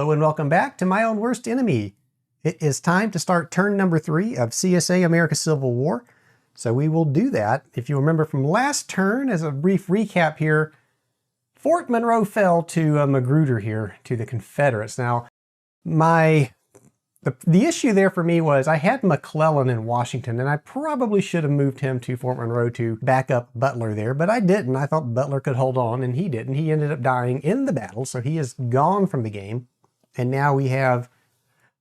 Hello and welcome back to My Own Worst Enemy. It is time to start turn number 3 of C.S.A. America's Civil War. So we will do that. If you remember from last turn, as a brief recap here, Fort Monroe fell to Magruder here, to the Confederates. Now, the issue there for me was I had McClellan in Washington, and I probably should have moved him to Fort Monroe to back up Butler there, but I didn't. I thought Butler could hold on, and he didn't. He ended up dying in the battle, so he is gone from the game. And now we have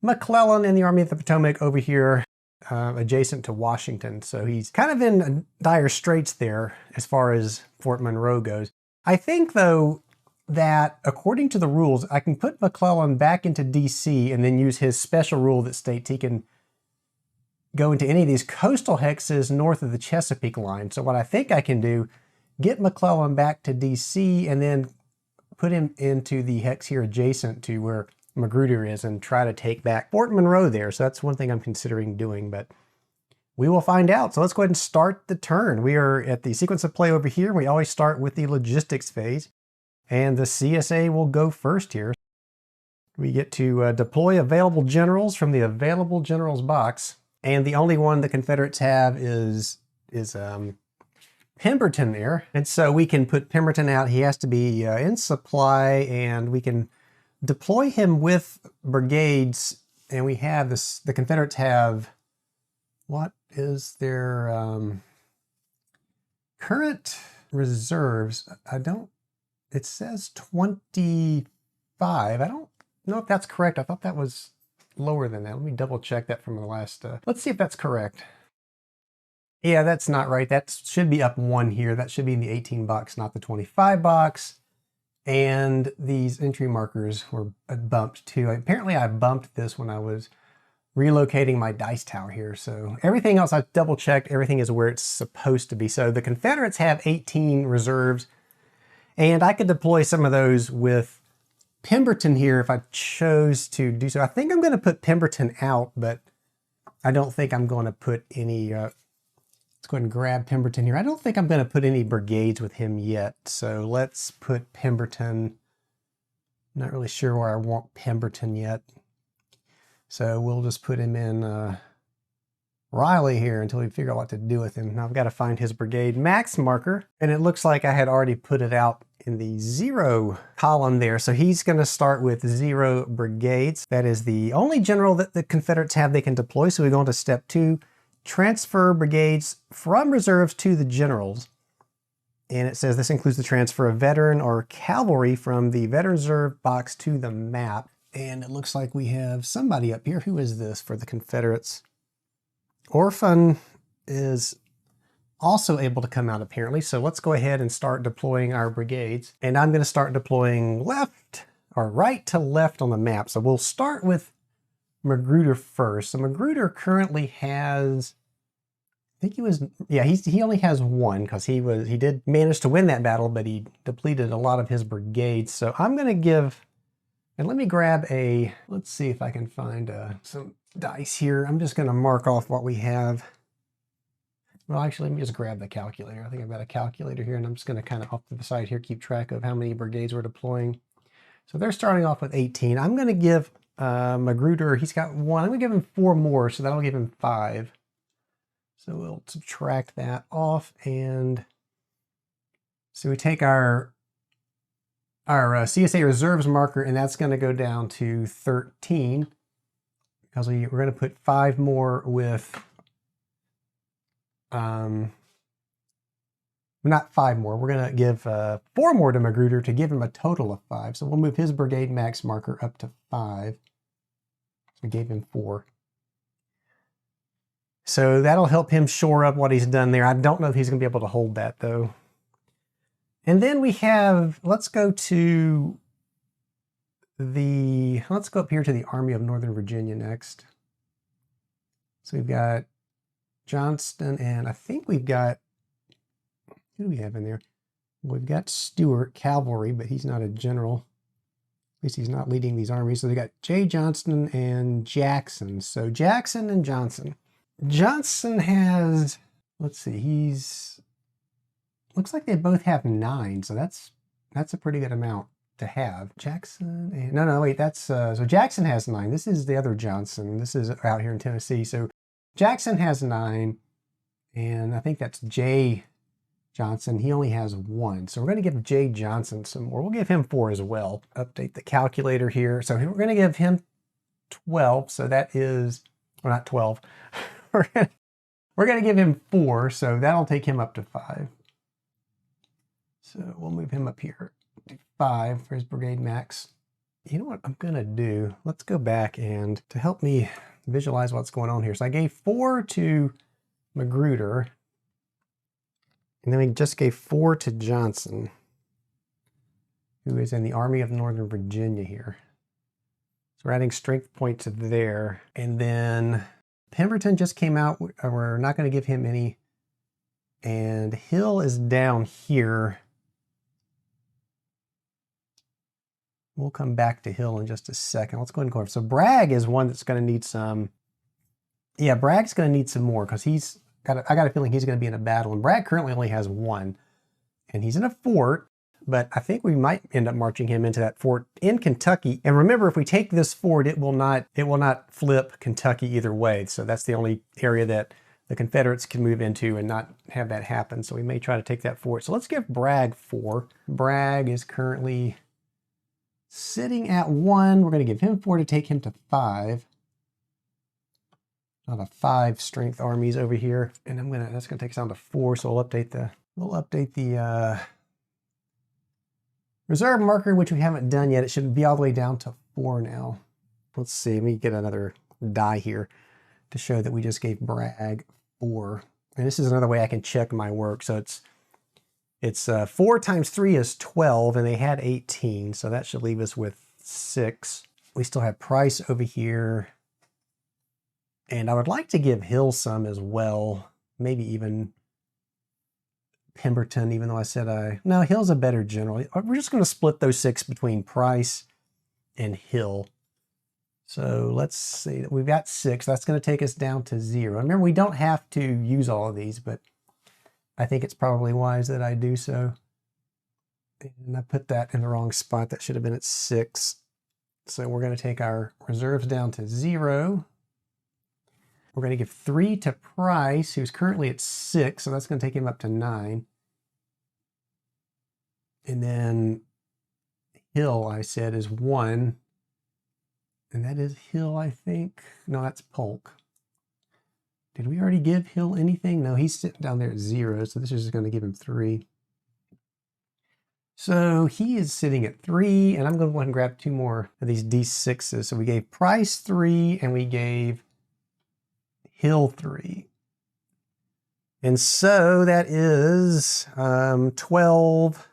McClellan and the Army of the Potomac over here adjacent to Washington. So he's kind of in dire straits there as far as Fort Monroe goes. I think, though, that according to the rules, I can put McClellan back into DC and then use his special rule that states he can go into any of these coastal hexes north of the Chesapeake line. So what I think I can do, get McClellan back to DC and then put him into the hex here adjacent to where Magruder is and try to take back Fort Monroe there. So that's one thing I'm considering doing, but we will find out. So let's go ahead and start the turn. We are at the sequence of play over here. We always start with the logistics phase. And the C.S.A. will go first here. We get to deploy available generals from the available generals box. And the only one the Confederates have is Pemberton there. And so we can put Pemberton out. He has to be in supply, and we can deploy him with brigades. And we have this, the Confederates have, what is their current reserves? It says 25. I don't know if that's correct. I thought that was lower than that. Let me double check that from the last. Let's see if that's correct. Yeah, that's not right. That should be up 1 here. That should be in the 18 box, not the 25 box. And these entry markers were bumped too. Apparently I bumped this when I was relocating my dice tower here. So everything else I double checked. Everything is where it's supposed to be. So the Confederates have 18 reserves. And I could deploy some of those with Pemberton here if I chose to do so. I think I'm going to put Pemberton out, but I don't think I'm going to put any, let's go ahead and grab Pemberton here. I don't think I'm going to put any brigades with him yet. So let's put Pemberton. Not really sure where I want Pemberton yet. So we'll just put him in Riley here until we figure out what to do with him. Now I've got to find his brigade max marker, and it looks like I had already put it out in the 0 column there. So he's going to start with 0 brigades. That is the only general that the Confederates have they can deploy. So we go on to step 2, transfer brigades from reserves to the generals. And it says this includes the transfer of veteran or cavalry from the veteran reserve box to the map. And it looks like we have somebody up here. Who is this for the Confederates? Orphan is also able to come out apparently. So let's go ahead and start deploying our brigades. And I'm going to start deploying left or right to left on the map. So we'll start with Magruder first. So Magruder currently has, I think he was, yeah, he only has 1 because he did manage to win that battle, but he depleted a lot of his brigades. So I'm going to give, and let me grab let's see if I can find some dice here. I'm just going to mark off what we have. Well, actually, let me just grab the calculator. I think I've got a calculator here, and I'm just going to kind of off to the side here keep track of how many brigades we're deploying. So they're starting off with 18. I'm going to give Magruder, he's got 1. I'm going to give him 4 more, so that'll give him 5. So we'll subtract that off, and so we take our C.S.A. reserves marker, and that's going to go down to 13. Because we're going to put 5 more with, not 5 more, we're going to give 4 more to Magruder to give him a total of 5. So we'll move his brigade max marker up to 5. So we gave him 4. So that'll help him shore up what he's done there. I don't know if he's going to be able to hold that though. And then we have, let's go up here to the Army of Northern Virginia next. So we've got Johnston, and I think we've got, who do we have in there? We've got Stewart, cavalry, but he's not a general. At least he's not leading these armies. So they got J. Johnston and Jackson. So Jackson and Johnson. Johnson has, let's see, looks like they both have 9. So that's a pretty good amount. to have. Jackson, and, no, wait, that's, so Jackson has 9. This is the other Johnson. This is out here in Tennessee. So Jackson has 9, and I think that's Jay Johnson. He only has 1. So we're going to give Jay Johnson some more. We'll give him 4 as well. Update the calculator here. So we're going to give him 12. So that is, well, not 12. we're going to give him 4. So that'll take him up to 5. So we'll move him up here to 5 for his brigade max. You know what I'm going to do? Let's go back, and to help me visualize what's going on here. So I gave 4 to Magruder. And then we just gave 4 to Johnson, who is in the Army of Northern Virginia here. So we're adding strength points there. And then Pemberton just came out. We're not going to give him any. And Hill is down here. We'll come back to Hill in just a second. Let's go ahead and go over. So Bragg is one that's going to need some. Yeah, Bragg's going to need some more because I got a feeling he's going to be in a battle, and Bragg currently only has 1, and he's in a fort, but I think we might end up marching him into that fort in Kentucky. And remember, if we take this fort, it will not flip Kentucky either way. So that's the only area that the Confederates can move into and not have that happen. So we may try to take that fort. So let's give Bragg 4. Bragg is currently sitting at 1. We're going to give him 4 to take him to 5. Out of 5 strength armies over here, and that's gonna take us down to 4. So we'll update the reserve marker, which we haven't done yet. It should be all the way down to 4 now. Let's see. Let me get another die here to show that we just gave Bragg 4. And this is another way I can check my work. So it's 4 times 3 is 12, and they had 18, so that should leave us with 6. We still have Price over here. And I would like to give Hill some as well, maybe even Pemberton, even though I said no, Hill's a better general. We're just going to split those 6 between Price and Hill. So let's see, that we've got 6. That's going to take us down to 0. Remember, we don't have to use all of these, but I think it's probably wise that I do so. And I put that in the wrong spot. That should have been at 6. So we're going to take our reserves down to 0. We're going to give 3 to Price, who's currently at 6, so that's going to take him up to 9. And then Hill, I said, is 1. And that is Hill, I think. No, that's Polk. Did we already give Hill anything? No, he's sitting down there at 0, so this is just going to give him 3. So he is sitting at 3, and I'm going to go ahead and grab 2 more of these D6s. So we gave Price 3, and we gave Hill 3. And so that is 12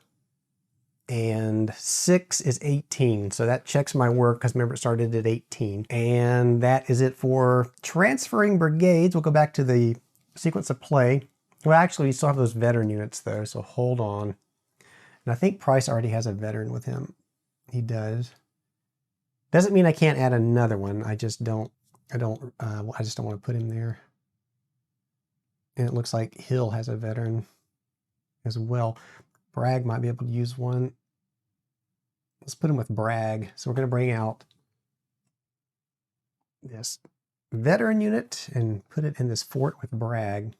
and 6 is 18. So that checks my work because remember it started at 18. And that is it for transferring brigades. We'll go back to the sequence of play. Well, actually, we still have those veteran units though, so hold on. And I think Price already has a veteran with him. He does. Doesn't mean I can't add another one. I just don't want to put him there. And it looks like Hill has a veteran as well. Bragg might be able to use one. Let's put him with Bragg. So we're going to bring out this veteran unit and put it in this fort with Bragg.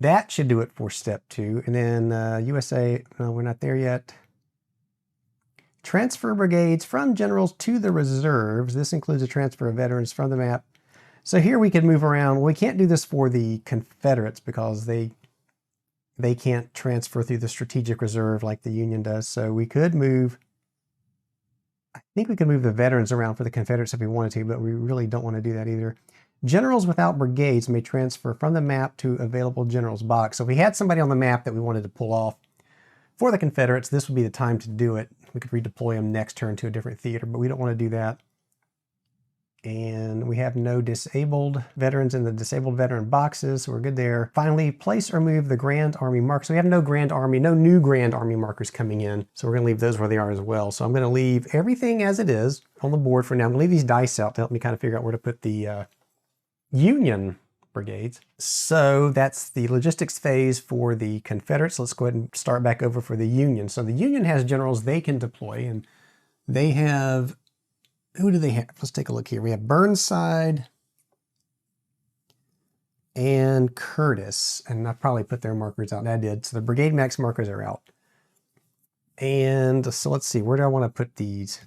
That should do it for step 2. And then USA, no, we're not there yet. Transfer brigades from generals to the reserves. This includes a transfer of veterans from the map. So here we can move around. We can't do this for the Confederates because they can't transfer through the strategic reserve like the Union does. So we could move, I think we could move the veterans around for the Confederates if we wanted to, but we really don't want to do that either. Generals without brigades may transfer from the map to available generals box. So if we had somebody on the map that we wanted to pull off for the Confederates, this would be the time to do it. We could redeploy them next turn to a different theater, but we don't want to do that. And we have no disabled veterans in the disabled veteran boxes, so we're good there. Finally, place or move the Grand Army markers. So we have no Grand Army, no new Grand Army markers coming in, so we're going to leave those where they are as well. So I'm going to leave everything as it is on the board for now. I'm going to leave these dice out to help me kind of figure out where to put the Union brigades. So that's the logistics phase for the Confederates. Let's go ahead and start back over for the Union. So the Union has generals they can deploy, and they have, who do they have? Let's take a look here. We have Burnside and Curtis, and I probably put their markers out. And I did. So the brigade max markers are out. And so let's see, where do I want to put these?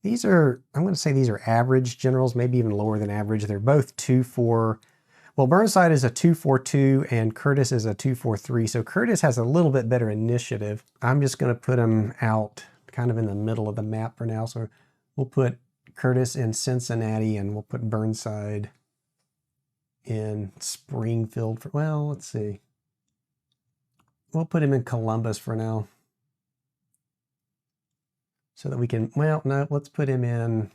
These are, I'm going to say these are average generals, maybe even lower than average. They're both 2-4. Well, Burnside is a 2-4-2 and Curtis is a 2-4-3. So Curtis has a little bit better initiative. I'm just going to put them out kind of in the middle of the map for now. So we'll put Curtis in Cincinnati and we'll put Burnside in Springfield. Well, let's see. We'll put him in Columbus for now. So that we can, well, no, let's put him in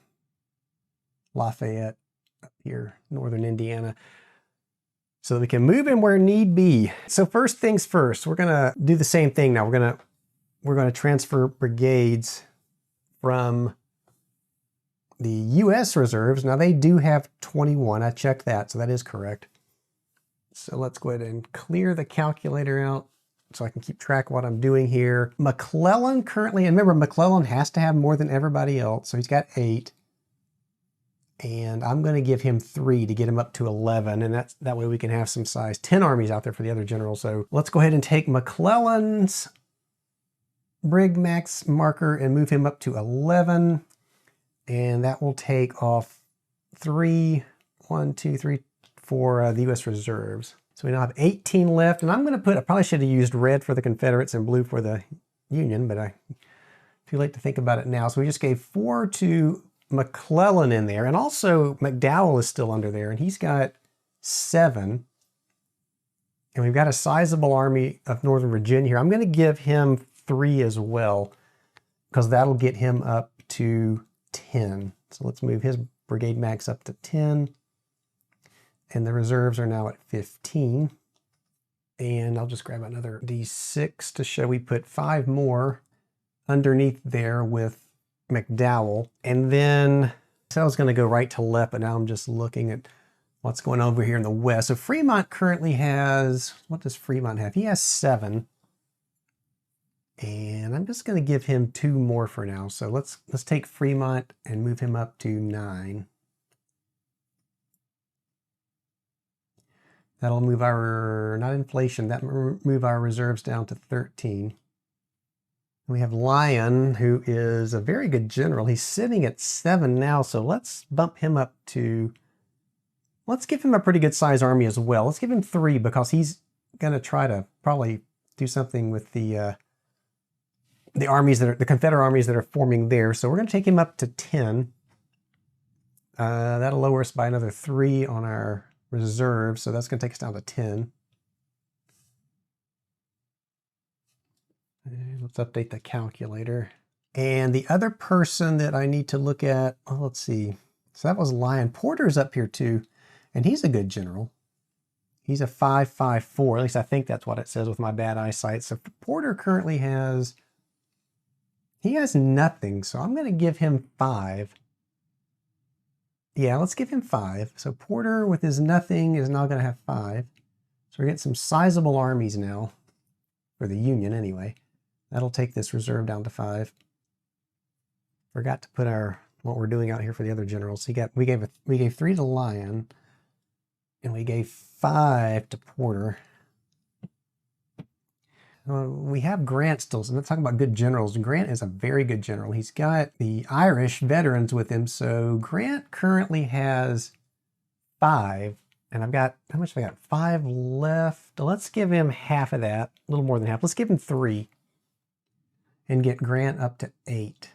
Lafayette up here, northern Indiana, so that we can move him where need be. So first things first, we're gonna do the same thing now. We're gonna transfer brigades from the U.S. reserves. Now they do have 21. I checked that, so that is correct. So let's go ahead and clear the calculator out so I can keep track of what I'm doing here. McClellan currently, and remember McClellan has to have more than everybody else, so he's got 8. And I'm going to give him 3 to get him up to 11, and that way we can have some size. 10 armies out there for the other generals. So let's go ahead and take McClellan's brig max marker and move him up to 11. And that will take off 3, 1, 2, 3 for the U.S. reserves. So we now have 18 left, and I'm going to put, I probably should have used red for the Confederates and blue for the Union, but too late to think about it now. So we just gave 4 to McClellan in there, and also McDowell is still under there, and he's got 7. And we've got a sizable army of Northern Virginia here. I'm going to give him 3 as well, because that'll get him up to 10. So let's move his brigade max up to 10. And the reserves are now at 15. And I'll just grab another D6 to show we put 5 more underneath there with McDowell. And then, so I was going to go right to left, but now I'm just looking at what's going on over here in the west. So Fremont currently has, what does Fremont have? He has 7. And I'm just going to give him 2 more for now. So let's take Fremont and move him up to 9. That'll move our, not inflation, that move our reserves down to 13. We have Lyon, who is a very good general. He's sitting at 7 now, so let's bump him up to, let's give him a pretty good size army as well. Let's give him 3 because he's going to try to probably do something with the armies that are, the Confederate armies that are forming there. So we're going to take him up to 10. That'll lower us by another 3 on our reserve, so that's going to take us down to 10. And let's update the calculator. And the other person that I need to look at, oh, let's see. So that was Lyon. Porter's up here too, and he's a good general. He's a 5-5-4, at least I think that's what it says with my bad eyesight. So Porter currently has, he has nothing, so I'm going to give him 5. Yeah, let's give him 5. So Porter with his nothing is now going to have 5. So we're getting some sizable armies now, for the Union anyway. That'll take this reserve down to 5. Forgot to put our, what we're doing out here for the other generals. We gave 3 to Lyon, and we gave 5 to Porter. We have Grant still, so let's talk about good generals. Grant is a very good general. He's got the Irish veterans with him, so Grant currently has 5, and I've got, how much have I got? 5 left. Let's give him half of that, a little more than half. Let's give him 3 and get Grant up to 8.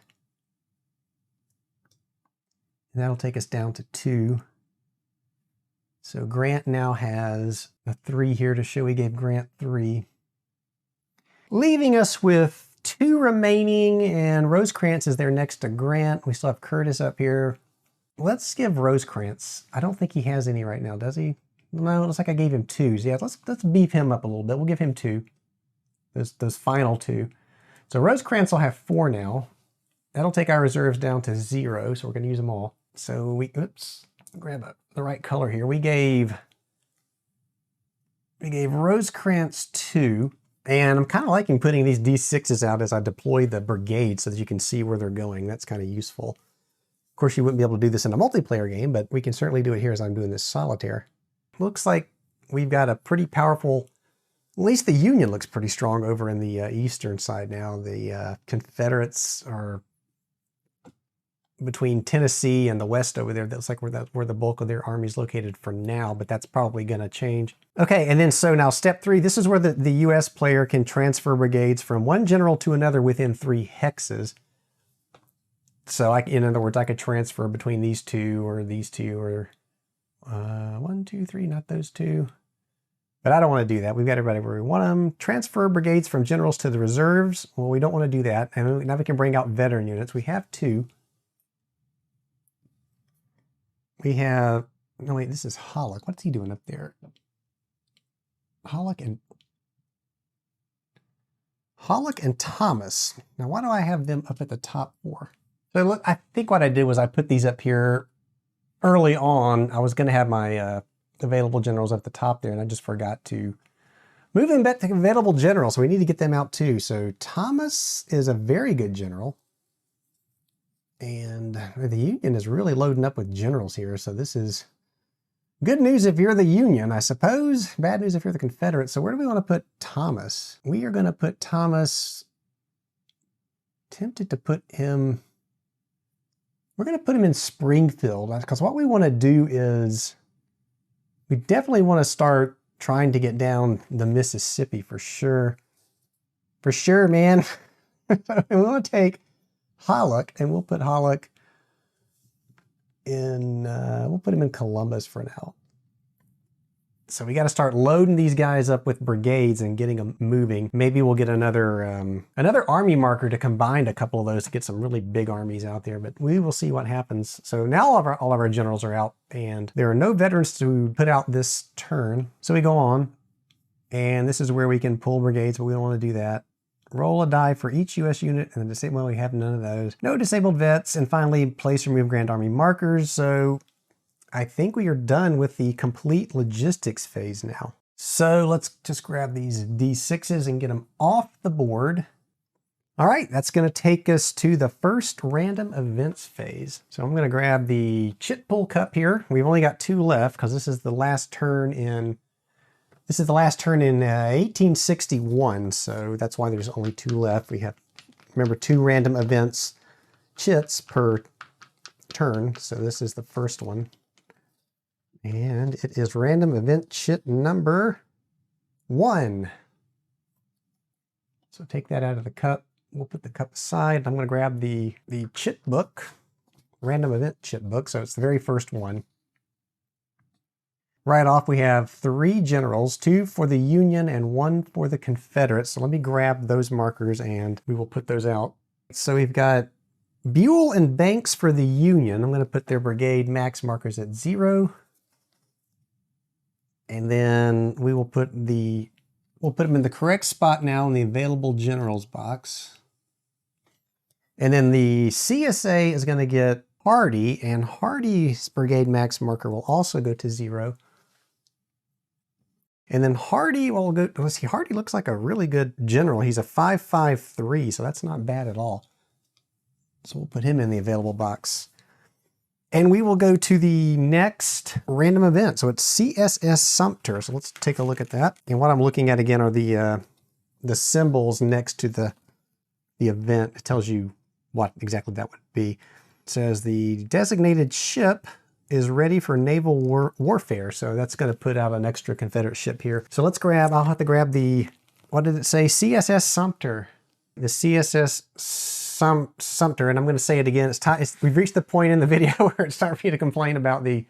And that'll take us down to 2. So Grant now has a 3 here to show we gave Grant 3. Leaving us with 2 remaining, and Rosecrans is there next to Grant. We still have Curtis up here. Let's give Rosecrans. I don't think he has any right now, does he? No, it looks like I gave him 2. So yeah, let's beef him up a little bit. We'll give him 2. Those final 2. So Rosecrans will have 4 now. That'll take our reserves down to 0, so we're going to use them all. So oops, grab the right color here. We gave Rosecrans 2, and I'm kind of liking putting these D6s out as I deploy the brigade so that you can see where they're going. That's kind of useful. Of course, you wouldn't be able to do this in a multiplayer game, but we can certainly do it here as I'm doing this solitaire. Looks like we've got a pretty powerful, at least the Union looks pretty strong over in the eastern side now. The Confederates are between Tennessee and the west over there. That's like where the bulk of their army is located for now, but that's probably going to change. Okay, and then so now step 3, this is where the US player can transfer brigades from one general to another within 3 hexes. So in other words, I could transfer between these two or 1, 2, 3, not those two. But I don't want to do that. We've got everybody where we want them. Transfer brigades from generals to the reserves. Well, we don't want to do that. And now we can bring out veteran units. We have 2. We have, no wait, this is Hollick. What's he doing up there? Hollick and Thomas. Now, why do I have them up at the top for? So look, I think what I did was I put these up here early on. I was going to have my available generals up the top there, and I just forgot to move them back to available generals. So we need to get them out too. So Thomas is a very good general. And the Union is really loading up with generals here. So this is good news if you're the Union, I suppose. Bad news if you're the Confederates. So where do we want to put Thomas? We are going to put Thomas, tempted to put him, we're going to put him in Springfield. Because what we want to do is, we definitely want to start trying to get down the Mississippi for sure. For sure, man. We want to take Hollick, and we'll put Hollick in, we'll put him in Columbus for now. So we got to start loading these guys up with brigades and getting them moving. Maybe we'll get another army marker to combine a couple of those to get some really big armies out there, but we will see what happens. So now all of our generals are out, and there are no veterans to put out this turn. So we go on, and this is where we can pull brigades, but we don't want to do that. Roll a die for each U.S. unit, and then well, we have none of those. No disabled vets, and finally place or move Grand Army markers. So I think we are done with the complete logistics phase now. So let's just grab these D6s and get them off the board. All right, that's going to take us to the first random events phase. So I'm going to grab the chit pull cup here. We've only got 2 left because this is the last turn in 1861, so that's why there's only 2 left. We have, remember, 2 random events chits per turn, so this is the first one. And it is random event chit number 1. So take that out of the cup. We'll put the cup aside. I'm going to grab the chit book, random event chit book, so it's the very first one. Right off, we have 3 generals, 2 for the Union and 1 for the Confederates. So let me grab those markers and we will put those out. So we've got Buell and Banks for the Union. I'm going to put their brigade max markers at 0. And then we will put we'll put them in the correct spot now in the available generals box. And then the C.S.A. is going to get Hardy, and Hardy's brigade max marker will also go to 0. And then Hardy will go, let's see, Hardy looks like a really good general. He's a 5.53, so that's not bad at all. So we'll put him in the available box. And we will go to the next random event. So it's C.S.A. Sumter. So let's take a look at that. And what I'm looking at again are the symbols next to the event. It tells you what exactly that would be. It says the designated ship is ready for naval warfare. So that's going to put out an extra Confederate ship here. So let's grab, I'll have to grab what did it say? C.S.A. Sumter. The C.S.A. Sumter, and I'm going to say it again. We've reached the point in the video where it's time for you to complain about the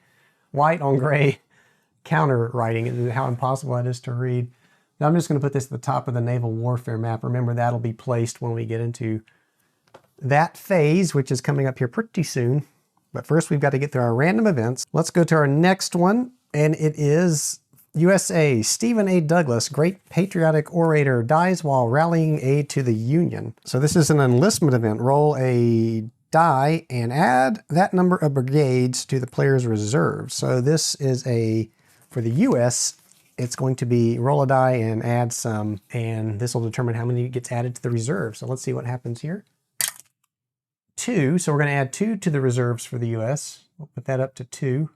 white on gray counter writing and how impossible that is to read. Now I'm just going to put this at the top of the naval warfare map. Remember, that'll be placed when we get into that phase, which is coming up here pretty soon. But first, we've got to get through our random events. Let's go to our next one, and it is USA. Stephen A. Douglas, great patriotic orator, dies while rallying aid to the Union. So this is an enlistment event. Roll a die and add that number of brigades to the player's reserve. So this is for the US, it's going to be roll a die and add some, and this will determine how many gets added to the reserve. So let's see what happens here. 2, so we're going to add 2 to the reserves for the US. We'll put that up to 2.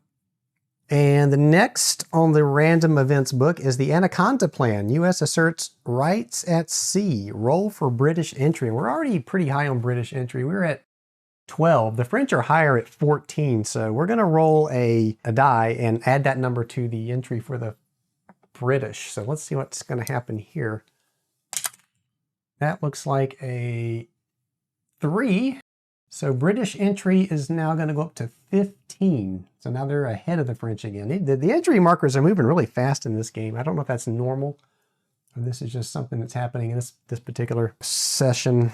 And the next on the random events book is the Anaconda Plan. US asserts rights at sea. Roll for British entry. We're already pretty high on British entry. We're at 12. The French are higher at 14. So we're going to roll a die and add that number to the entry for the British. So let's see what's going to happen here. That looks like a 3. So British entry is now going to go up to 15. So now they're ahead of the French again. The entry markers are moving really fast in this game. I don't know if that's normal or this is just something that's happening in this particular session.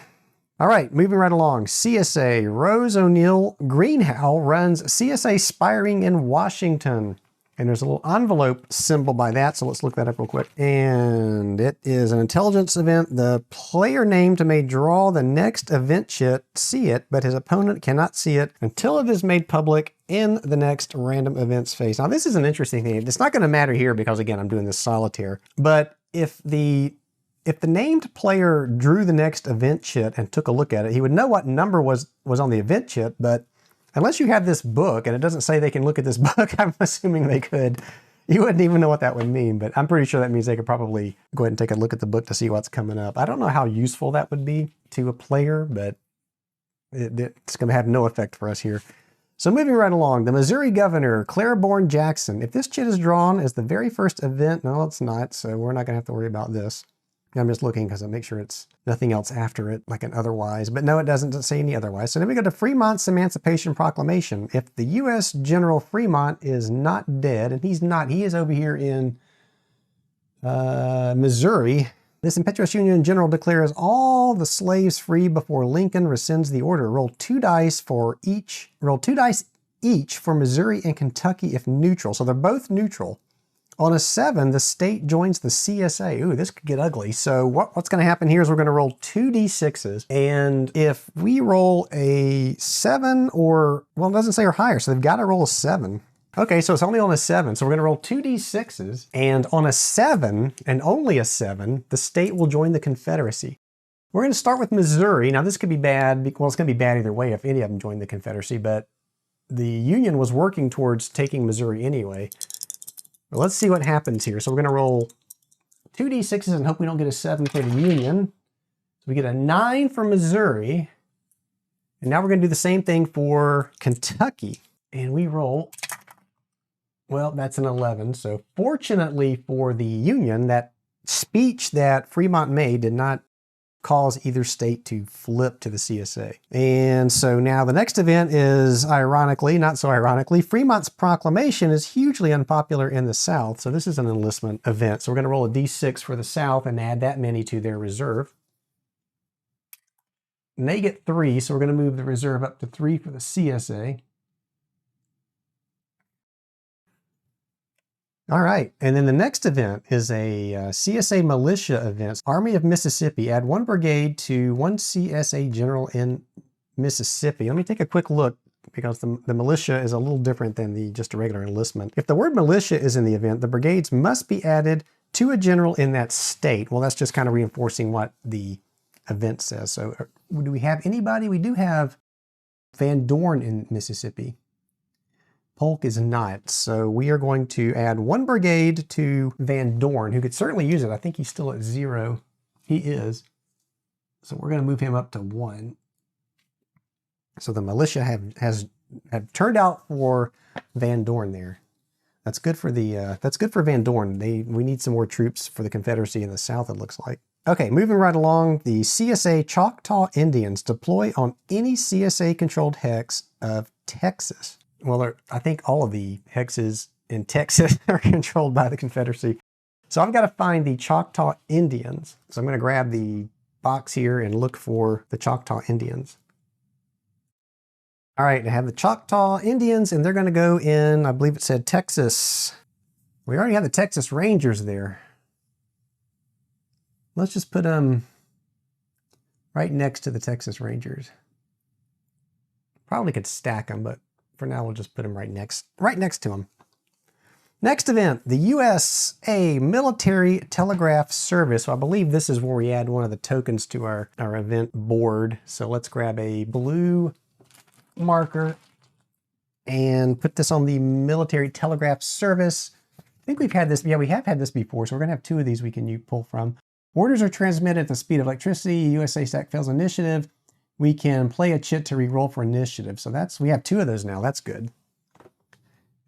All right, moving right along. C.S.A. Rose O'Neill Greenhow runs C.S.A. Spiring in Washington. And there's a little envelope symbol by that, so let's look that up real quick. And it is an intelligence event. The player named may draw the next event chit, see it, but his opponent cannot see it until it is made public in the next random events phase. Now, this is an interesting thing. It's not going to matter here because, again, I'm doing this solitaire. But if the named player drew the next event chit and took a look at it, he would know what number was on the event chit, but unless you have this book, and it doesn't say they can look at this book, I'm assuming they could. You wouldn't even know what that would mean, but I'm pretty sure that means they could probably go ahead and take a look at the book to see what's coming up. I don't know how useful that would be to a player, but it's going to have no effect for us here. So moving right along, the Missouri governor, Claiborne Jackson. If this chit is drawn as the very first event, no, it's not, so we're not going to have to worry about this. I'm just looking because I make sure it's nothing else after it, like an otherwise. But no, it doesn't say any otherwise. So then we go to Fremont's Emancipation Proclamation. If the U.S. General Fremont is not dead, and he's not, he is over here in Missouri, this impetuous Union general declares all the slaves free before Lincoln rescinds the order. Roll 2 dice for each. Roll 2 dice each for Missouri and Kentucky if neutral. So they're both neutral. On a 7, the state joins the C.S.A. Ooh, this could get ugly. So what's going to happen here is we're going to roll 2 d6s. And if we roll a 7 or, well, it doesn't say or higher, so they've got to roll a 7. Okay, so it's only on a 7. So we're going to roll 2 d6s. And on a 7, and only a 7, the state will join the Confederacy. We're going to start with Missouri. Now, this could be bad. Well, it's going to be bad either way if any of them join the Confederacy. But the Union was working towards taking Missouri anyway. Well, let's see what happens here. So we're going to roll 2 d6s and hope we don't get a 7 for the Union. So we get a 9 for Missouri. And now we're going to do the same thing for Kentucky. And we roll, well, that's an 11. So fortunately for the Union, that speech that Fremont made did not cause either state to flip to the C.S.A. And so now the next event is, ironically, not so ironically, Fremont's proclamation is hugely unpopular in the South. So this is an enlistment event. So we're going to roll a d6 for the South and add that many to their reserve. And they get 3, so we're going to move the reserve up to 3 for the C.S.A. All right, and then the next event is a C.S.A. militia event. Army of Mississippi, add 1 brigade to 1 C.S.A. general in Mississippi. Let me take a quick look because the militia is a little different than just a regular enlistment. If the word militia is in the event, the brigades must be added to a general in that state. Well, that's just kind of reinforcing what the event says. So do we have anybody? We do have Van Dorn in Mississippi. Polk is not, so we are going to add 1 brigade to Van Dorn, who could certainly use it. I think he's still at 0. He is. So we're going to move him up to 1. So the militia have turned out for Van Dorn there. That's good for Van Dorn. We need some more troops for the Confederacy in the South, it looks like. Okay, moving right along, the C.S.A. Choctaw Indians deploy on any C.S.A.-controlled hex of Texas. Well, I think all of the hexes in Texas are controlled by the Confederacy. So I've got to find the Choctaw Indians. So I'm going to grab the box here and look for the Choctaw Indians. All right, I have the Choctaw Indians, and they're going to go in, I believe it said Texas. We already have the Texas Rangers there. Let's just put them right next to the Texas Rangers. Probably could stack them, but for now we'll just put them right next to them. Next event, the C.S.A. Military Telegraph Service. So I believe this is where we add one of the tokens to our event board. So let's grab a blue marker and put this on the Military Telegraph Service. I think we've had this, yeah, we have had this before, so we're gonna have 2 of these we can pull from. Orders are transmitted at the speed of electricity. C.S.A. stack fails initiative. We can play a chit to re-roll for initiative. So we have 2 of those now, that's good.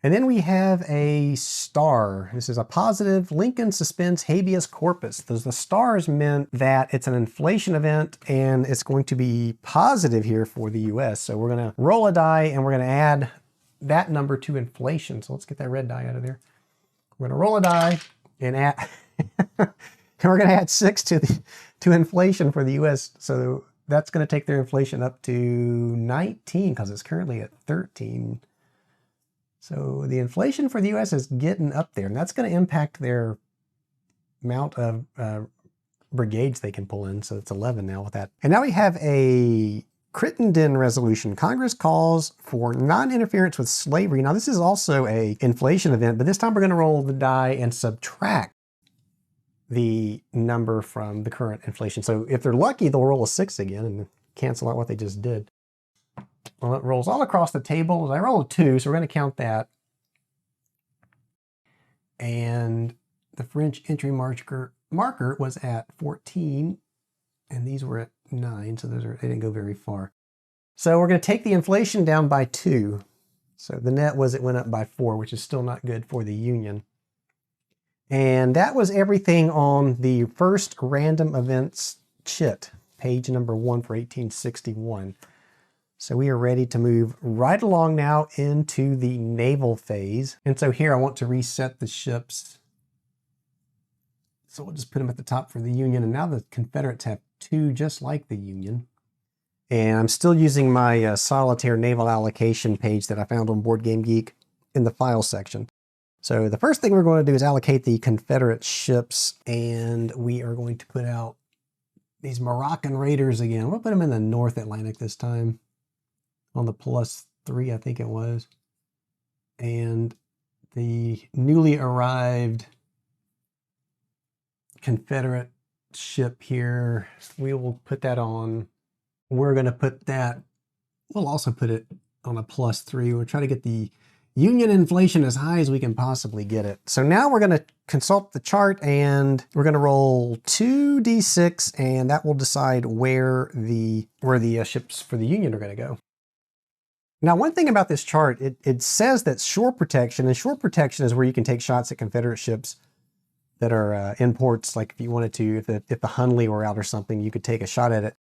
And then we have a star. This is a positive Lincoln suspends habeas corpus. The stars meant that it's an inflation event and it's going to be positive here for the US. So we're gonna roll a die and we're gonna add that number to inflation. So let's get that red die out of there. We're gonna roll a die and add, and we're gonna add 6 to inflation for the US. So that's gonna take their inflation up to 19 because it's currently at 13. So the inflation for the US is getting up there, and that's going to impact their amount of brigades they can pull in. So it's 11 now with that. And now we have a Crittenden resolution. Congress calls for non-interference with slavery. Now this is also a inflation event, but this time we're going to roll the die and subtract the number from the current inflation. So if they're lucky, they'll roll a 6 again and cancel out what they just did. Well, it rolls all across the table. I rolled a 2, so we're going to count that. And the French entry marker was at 14, and these were at 9, so they didn't go very far. So we're going to take the inflation down by 2. So the net was it went up by 4, which is still not good for the Union. And that was everything on the first random events chit, page number 1 for 1861. So we are ready to move right along now into the naval phase. And so here I want to reset the ships. So we'll just put them at the top for the Union. And now the Confederates have 2 just like the Union. And I'm still using my solitaire naval allocation page that I found on Board Game Geek in the file section. So the first thing we're going to do is allocate the Confederate ships. And we are going to put out these Moroccan Raiders again. We'll put them in the North Atlantic this time. On the +3, I think it was. And the newly arrived Confederate ship here, we will put that on. We're going to put that, we'll also put it on a +3. We'll try to get the Union inflation as high as we can possibly get it. So now we're going to consult the chart and we're going to roll 2d6, and that will decide where the ships for the Union are going to go. Now, one thing about this chart, it says that shore protection, and shore protection is where you can take shots at Confederate ships that are in ports. Like if you wanted to, if the Hunley were out or something, you could take a shot at it.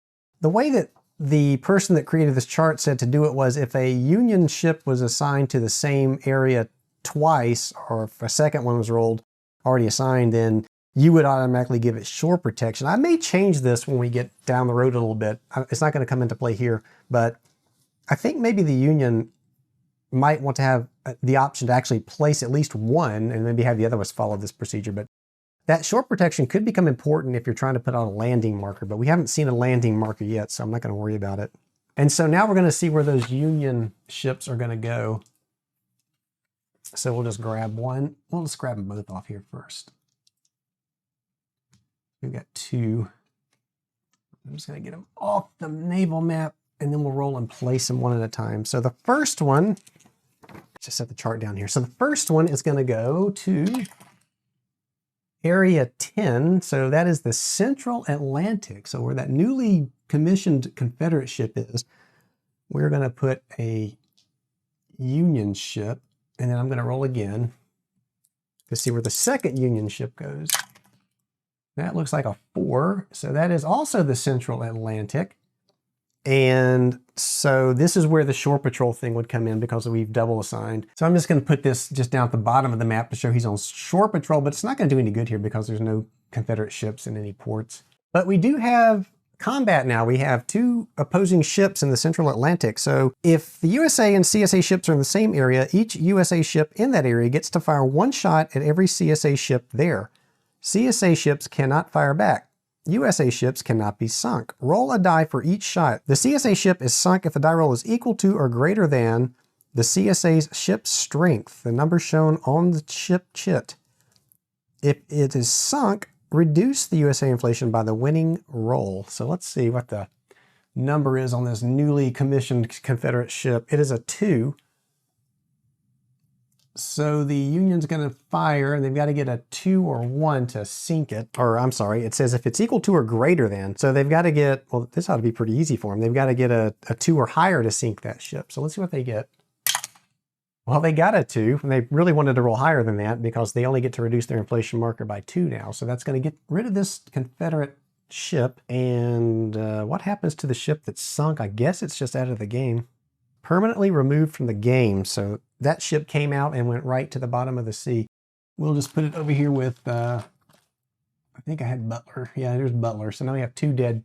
The way that the person that created this chart said to do it was if a Union ship was assigned to the same area twice, or if a second one was rolled already assigned, then you would automatically give it shore protection. I may change this when we get down the road a little bit. It's not going to come into play here, but I think maybe the Union might want to have the option to actually place at least one and maybe have the other ones follow this procedure. But that shore protection could become important if you're trying to put on a landing marker, but we haven't seen a landing marker yet, so I'm not going to worry about it. And so now we're going to see where those Union ships are going to go. So we'll just grab one. We'll just grab them both off here first. We've got 2. I'm just going to get them off the naval map, and then we'll roll and place them one at a time. So the first one, let's just set the chart down here. So the first one is going to go to Area 10. So that is the Central Atlantic. So where that newly commissioned Confederate ship is, we're going to put a Union ship, and then I'm going to roll again to see where the second Union ship goes. That looks like a 4. So that is also the Central Atlantic. And so this is where the shore patrol thing would come in because we've double assigned. So I'm just going to put this just down at the bottom of the map to show he's on shore patrol, but it's not going to do any good here because there's no Confederate ships in any ports. But we do have combat now. We have 2 opposing ships in the Central Atlantic. So if the USA and C.S.A. ships are in the same area, each USA ship in that area gets to fire 1 shot at every C.S.A. ship there. C.S.A. ships cannot fire back. USA ships cannot be sunk. Roll a die for each shot. The CSA ship is sunk if the die roll is equal to or greater than the CSA's ship's strength, the number shown on the ship chit. If it is sunk, reduce the USA inflation by the winning roll. So let's see what the number is on this newly commissioned Confederate ship. It is a 2. So the Union's going to fire, and they've got to get a 2 or 1 to sink it. Or I'm sorry, it says if it's equal to or greater than. So they've got to get, well, this ought to be pretty easy for them. They've got to get a 2 or higher to sink that ship. So let's see what they get. Well, they got a 2, and they really wanted to roll higher than that because they only get to reduce their inflation marker by 2 now. So that's going to get rid of this Confederate ship. And what happens to the ship that's sunk? I guess it's just out of the game. Permanently removed from the game. So that ship came out and went right to the bottom of the sea. We'll just put it over here with, I think I had Butler. Yeah, there's Butler. So now we have 2 dead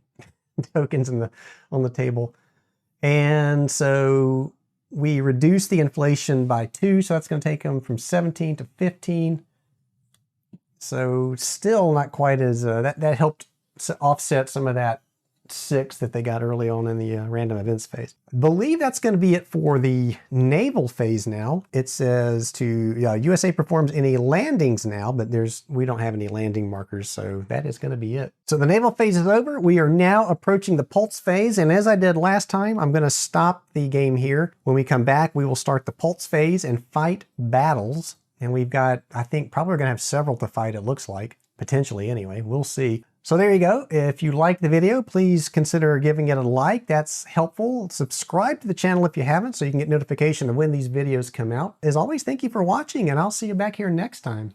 tokens on the table. And so we reduce the inflation by 2. So that's going to take them from 17 to 15. So still not quite as, that helped offset some of that 6 that they got early on in the random events phase. I believe that's going to be it for the naval phase now. It says USA performs any landings now, but we don't have any landing markers, so that is going to be it. So the naval phase is over. We are now approaching the pulse phase, and as I did last time, I'm going to stop the game here. When we come back, we will start the pulse phase and fight battles, and we've got, I think, probably we're going to have several to fight, it looks like. Potentially, anyway. We'll see. So there you go. If you liked the video, please consider giving it a like. That's helpful. Subscribe to the channel if you haven't so you can get notification of when these videos come out. As always, thank you for watching, and I'll see you back here next time.